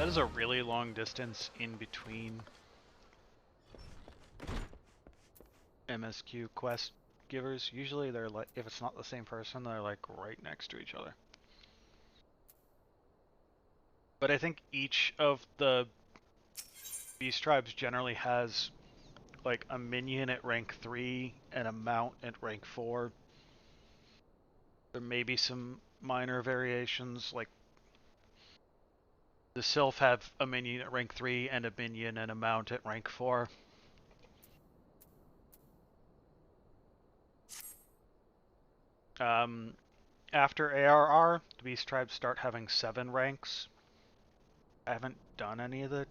is a really long distance in between MSQ quest givers. Usually they're like, if it's not the same person, they're like right next to each other. But I think each of the beast tribes generally has like a minion at rank 3 and a mount at rank 4. There may be some minor variations, like the Sylph have a minion at rank 3 and a minion and a mount at rank 4. After ARR, the beast tribes start having 7 ranks. I haven't done any of the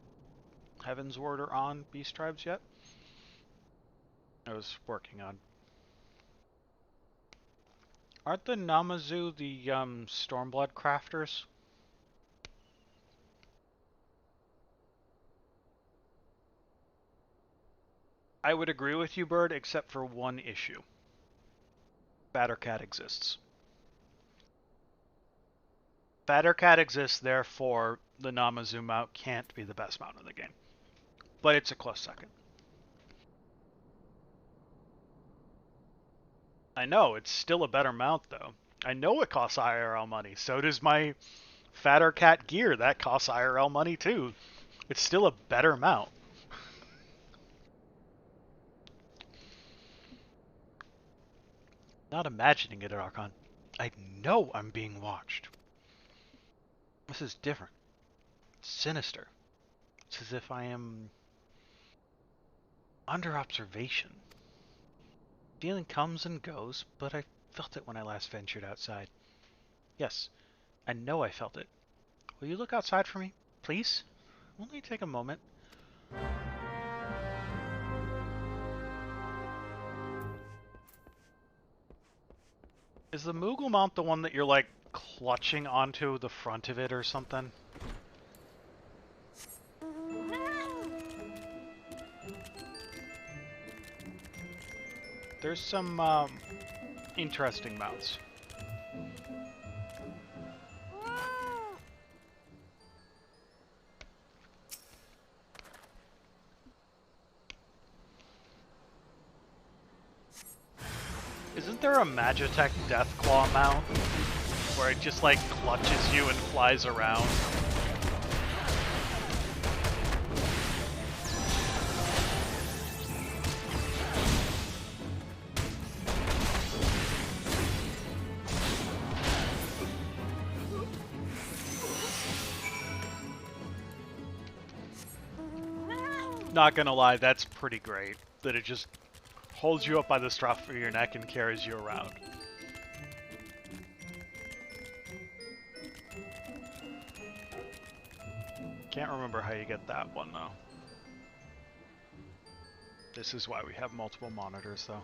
Heaven's Ward or on beast tribes yet. I was working on. Aren't the Namazu the Stormblood crafters? I would agree with you, Bird, except for one issue. Battercat exists. Battercat exists, therefore the Namazu mount can't be the best mount in the game. But it's a close second. I know, it's still a better mount though. I know it costs IRL money, so does my Fatter Cat gear. That costs IRL money too. It's still a better mount. Not imagining it, Archon. I know I'm being watched. This is different. Sinister. It's as if I am under observation. Feeling comes and goes, but I felt it when I last ventured outside. Yes, I know I felt it. Will you look outside for me, please? Only take a moment. Is the Moogle mount the one that you're like clutching onto the front of it or something? There's some interesting mounts. Isn't there a Magitech Deathclaw mount where it just like clutches you and flies around? Not gonna lie, that's pretty great. That it just holds you up by the strap of your neck and carries you around. Can't remember how you get that one though. This is why we have multiple monitors though.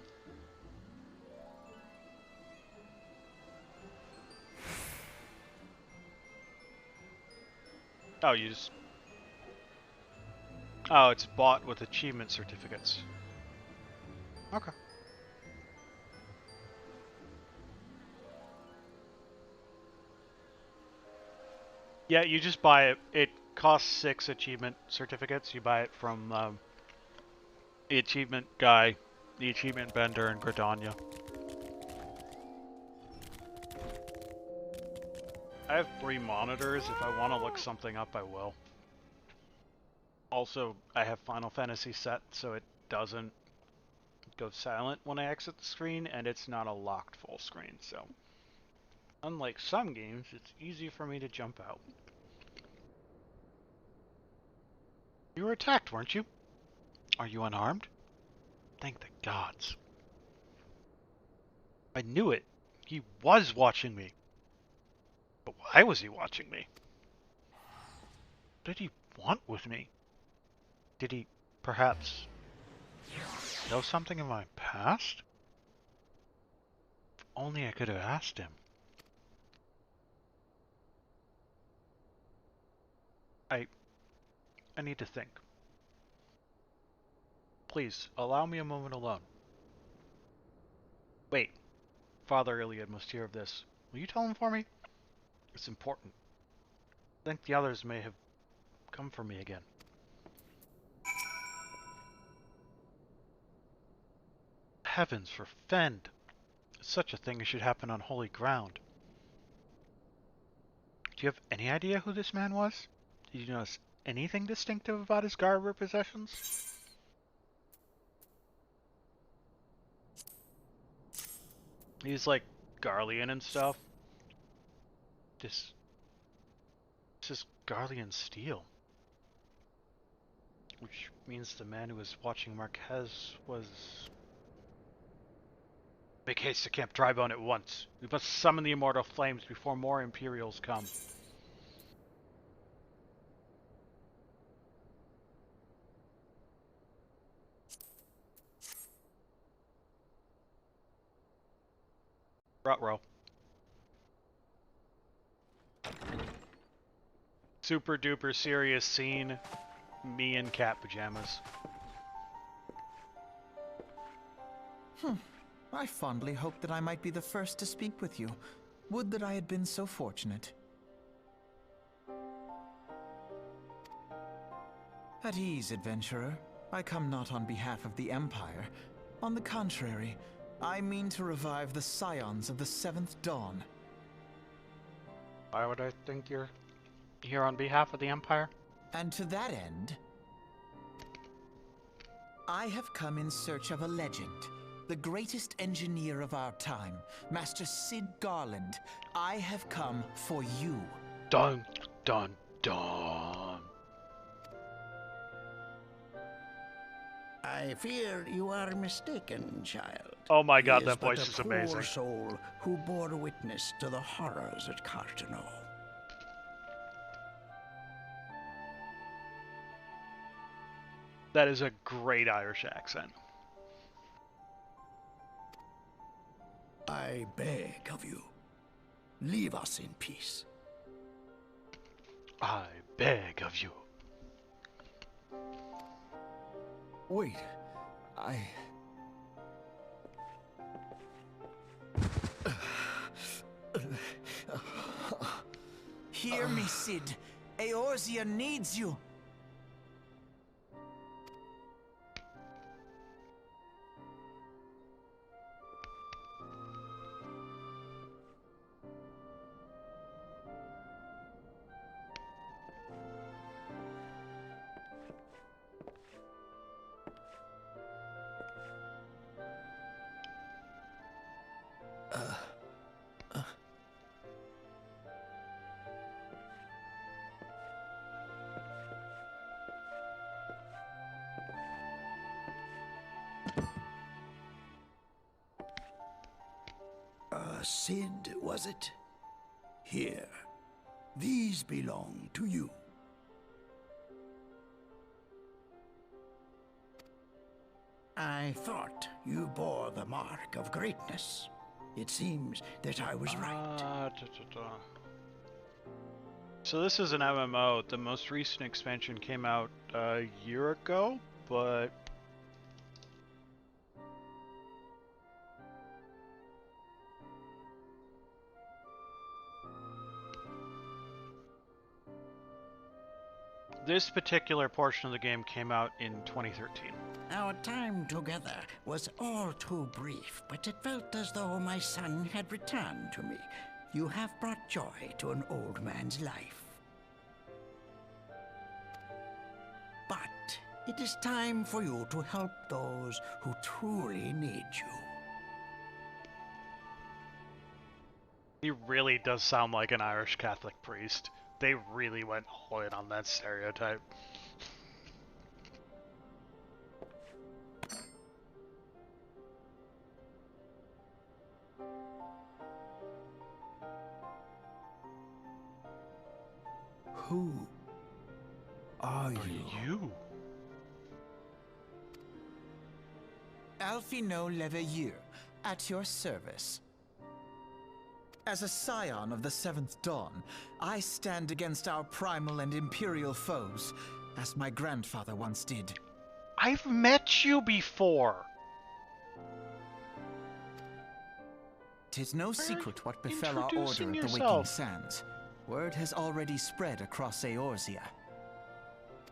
Oh, you just... Oh, it's bought with achievement certificates. Okay. Yeah, you just buy it. It costs 6 achievement certificates. You buy it from the achievement guy, the achievement vendor in Gridania. I have 3 monitors. If I want to look something up, I will. Also, I have Final Fantasy set, so it doesn't go silent when I exit the screen, and it's not a locked full screen, so... Unlike some games, it's easy for me to jump out. You were attacked, weren't you? Are you unarmed? Thank the gods. I knew it. He was watching me. But why was he watching me? What did he want with me? Did he, perhaps, know something of my past? If only I could have asked him. I need to think. Please, allow me a moment alone. Wait. Father Iliad must hear of this. Will you tell him for me? It's important. I think the others may have come for me again. Heavens forfend! Such a thing should happen on holy ground. Do you have any idea who this man was? Did you notice anything distinctive about his garb or possessions? He's like Garlean and stuff. This is Garlean steel. Which means the man who was watching Marquez was... Make haste to Camp Drybone at once. We must summon the immortal flames before more Imperials come. Ruh-roh. Super duper serious scene. Me in cat pajamas. I fondly hoped that I might be the first to speak with you. Would that I had been so fortunate. At ease, adventurer. I come not on behalf of the Empire. On the contrary, I mean to revive the scions of the 7th Dawn. Why would I think you're here on behalf of the Empire? And to that end, I have come in search of a legend. The greatest engineer of our time, Master Cid Garland. I have come for you. Dun, dun, dun. I fear you are mistaken, child. Oh my god, He that but voice a is poor amazing. soul who bore witness to the horrors at Cartano. That is a great Irish accent. I beg of you, leave us in peace. I beg of you. Wait, Hear me, Cid. Eorzea needs you. Cid, was it? Here, these belong to you. I thought you bore the mark of greatness. It seems that I was right. So this is an MMO. The most recent expansion came out a year ago, but... This particular portion of the game came out in 2013. Our time together was all too brief, but it felt as though my son had returned to me. You have brought joy to an old man's life. But it is time for you to help those who truly need you. He really does sound like an Irish Catholic priest. They really went all in on that stereotype. Who are you? Alfino Leveilleur, at your service. As a scion of the 7th Dawn, I stand against our primal and imperial foes, as my grandfather once did. I've met you before! 'Tis no secret what befell our order introducing at the Waking yourself. Sands. Word has already spread across Eorzea.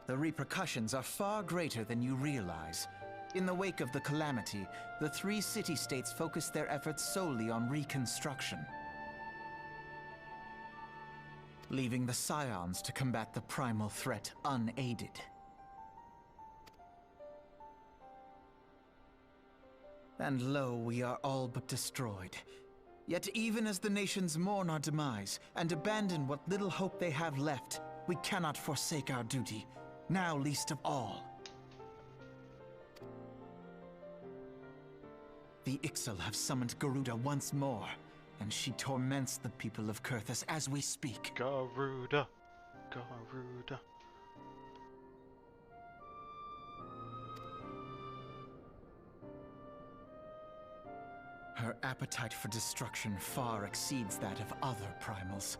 The repercussions are far greater than you realize. In the wake of the calamity, the three city-states focused their efforts solely on reconstruction, leaving the Scions to combat the primal threat unaided. And lo, we are all but destroyed. Yet even as the nations mourn our demise and abandon what little hope they have left, we cannot forsake our duty, now least of all. The XIV have summoned Garuda once more, and she torments the people of Kurthus as we speak. Garuda, Garuda. Her appetite for destruction far exceeds that of other primals.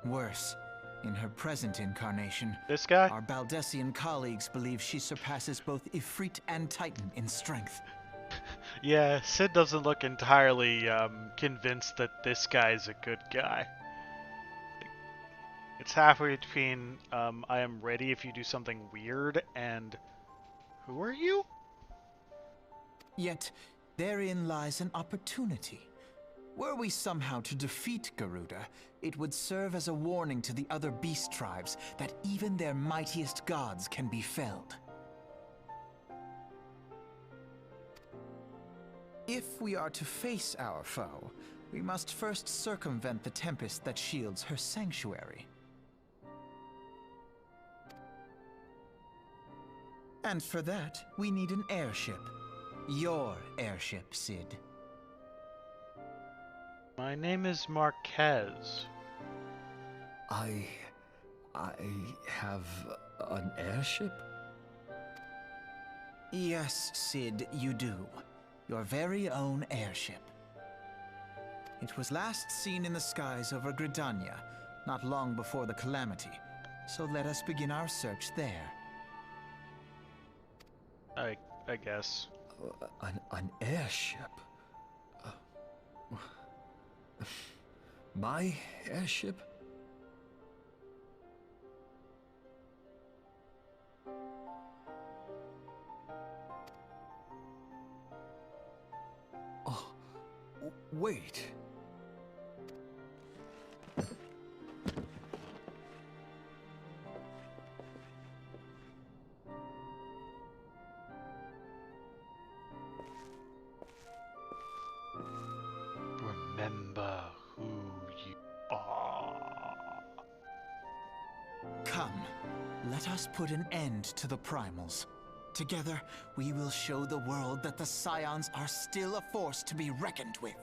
Worse, in her present incarnation, This guy? our Baldessian colleagues believe she surpasses both Ifrit and Titan in strength. Yeah, Sid doesn't look entirely convinced that this guy's a good guy. It's halfway between I am ready if you do something weird and who are you? Yet, therein lies an opportunity. Were we somehow to defeat Garuda, it would serve as a warning to the other beast tribes that even their mightiest gods can be felled. If we are to face our foe, we must first circumvent the tempest that shields her sanctuary. And for that, we need an airship. Your airship, Sid. My name is Marquez. I have an airship? Yes, Sid, you do. Your very own airship. It was last seen in the skies over Gridania, not long before the calamity. So let us begin our search there. I guess. An airship? My airship? Oh, wait. Remember who you are. Come, let us put an end to the primals. Together, we will show the world that the Scions are still a force to be reckoned with.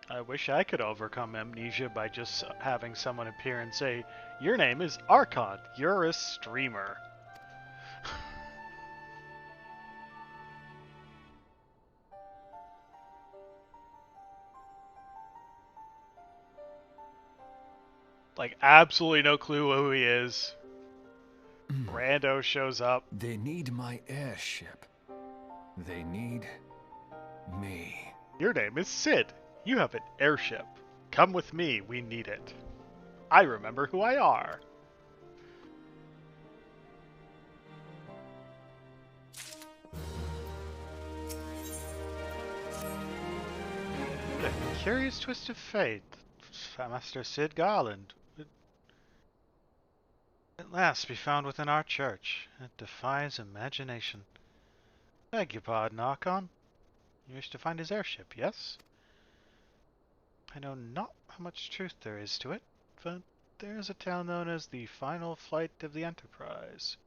I wish I could overcome amnesia by just having someone appear and say, "Your name is Archon. You're a streamer." Like, absolutely no clue who he is. Rando shows up. They need my airship. They need me. Your name is Sid. You have an airship. Come with me, we need it. I remember who I are. What a curious twist of fate. Master Sid Garland would at last be found within our church. It defies imagination. Beg your pardon, Archon. You wish to find his airship, yes? I know not how much truth there is to it, but there is a tale known as the final flight of the Enterprise.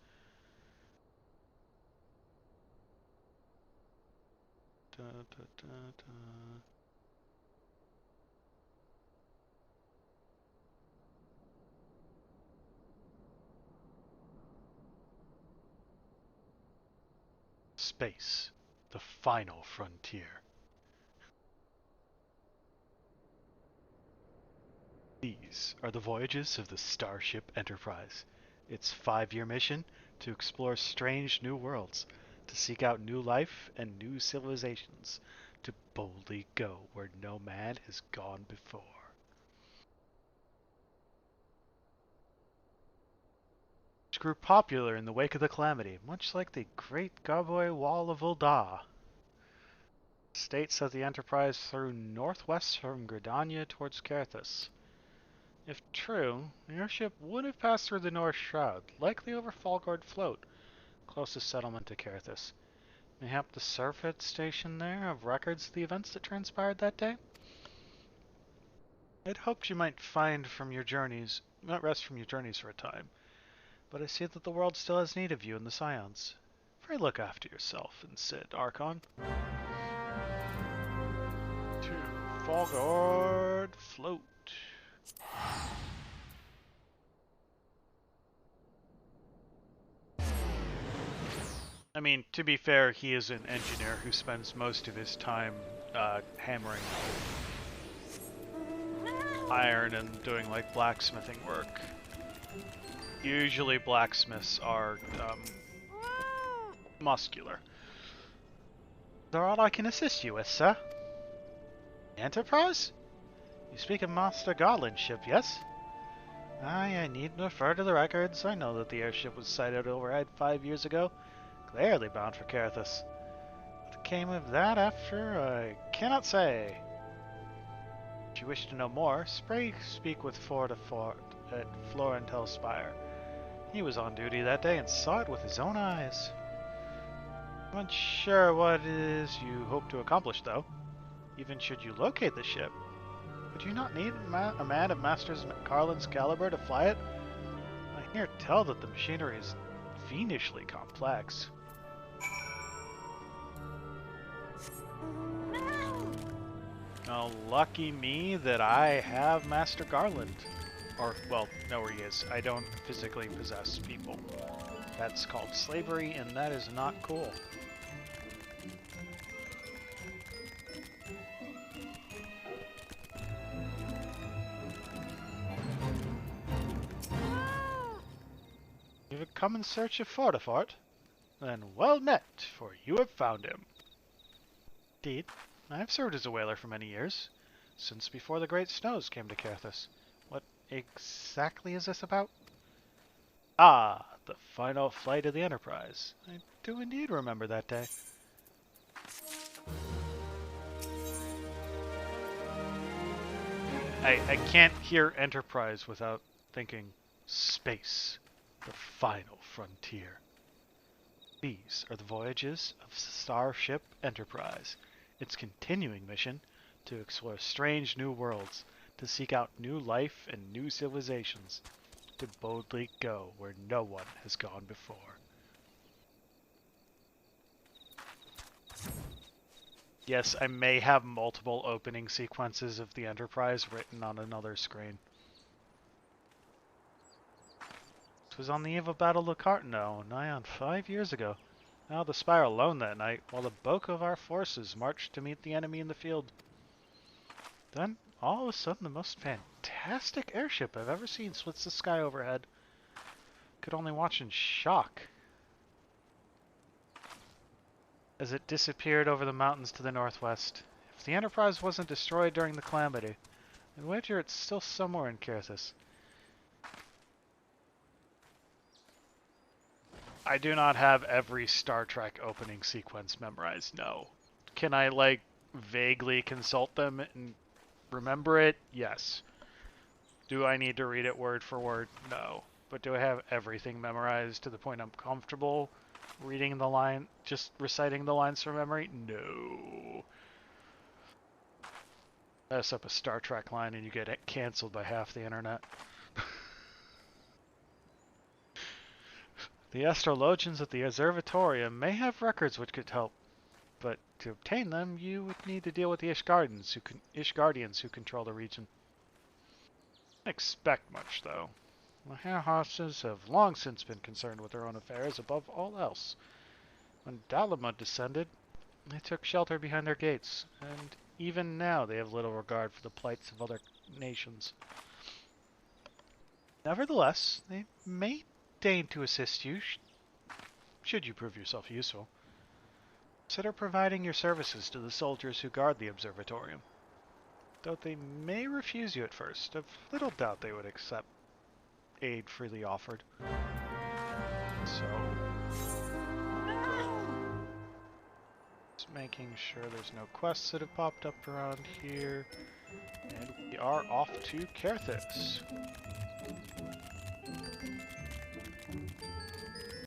Da, da, da, da. Space, the final frontier. These are the voyages of the Starship Enterprise. Its 5-year mission to explore strange new worlds, to seek out new life and new civilizations, to boldly go where no man has gone before. grew popular in the wake of the calamity, much like the Great Gaboy Wall of Ul'dah. States that the Enterprise flew northwest from Gridania towards Carthus. If true, the airship would have passed through the North Shroud, likely over Falgord Float, closest settlement to Carthus. Mayhap the survey station there have records of the events that transpired that day? I'd hoped you might rest from your journeys for a time, but I see that the world still has need of you and the Scions. Pray look after yourself and Sid, Archon. To Falgord Float. I mean, to be fair, he is an engineer who spends most of his time hammering iron and doing like blacksmithing work. Usually blacksmiths are muscular. Is that all I can assist you with, sir? Enterprise? You speak of Master Garland's ship, yes? Aye, I needn't refer to the records. I know that the airship was sighted overhead 5 years ago, clearly bound for Carthus. What came of that after, I cannot say. If you wish to know more, speak with Ford at Florentel Spire. He was on duty that day and saw it with his own eyes. I'm not sure what it is you hope to accomplish, though. Even should you locate the ship, would you not need a man of Master Garland's caliber to fly it? I hear tell that the machinery is fiendishly complex. Oh, lucky me that I have Master Garland. Or, well, know where he is. I don't physically possess people. That's called slavery, and that is not cool. You've come in search of Fortifort? Then well met, for you have found him. Indeed, I have served as a whaler for many years, since before the Great Snows came to Carthus. What exactly is this about? Ah, the final flight of the Enterprise. I do indeed remember that day. I can't hear Enterprise without thinking space, the final frontier. These are the voyages of Starship Enterprise, its continuing mission to explore strange new worlds, to seek out new life and new civilizations, to boldly go where no one has gone before. Yes, I may have multiple opening sequences of the Enterprise written on another screen. It was on the eve of Battle of Cartano, nigh on 5 years ago. Now the Spire alone that night, while the bulk of our forces marched to meet the enemy in the field. Then, all of a sudden, the most fantastic airship I've ever seen splits the sky overhead. Could only watch in shock as it disappeared over the mountains to the northwest. If the Enterprise wasn't destroyed during the calamity, I wager it's still somewhere in Carthus. I do not have every Star Trek opening sequence memorized, no. Can I, like, vaguely consult them and remember it? Yes. Do I need to read it word for word? No. But do I have everything memorized to the point I'm comfortable reading the line, just reciting the lines from memory? No. Mess up a Star Trek line and you get canceled by half the internet. The astrologians at the observatorium may have records which could help, but to obtain them, you would need to deal with the Ishguardians who control the region. I expect much, though. The Hairhosses have long since been concerned with their own affairs above all else. When Dalamud descended, they took shelter behind their gates, and even now they have little regard for the plights of other nations. Nevertheless, they may deign to assist you, should you prove yourself useful. Consider providing your services to the soldiers who guard the observatorium. Though they may refuse you at first, I've little doubt they would accept aid freely offered. making sure there's no quests that have popped up around here. And we are off to Kerthis.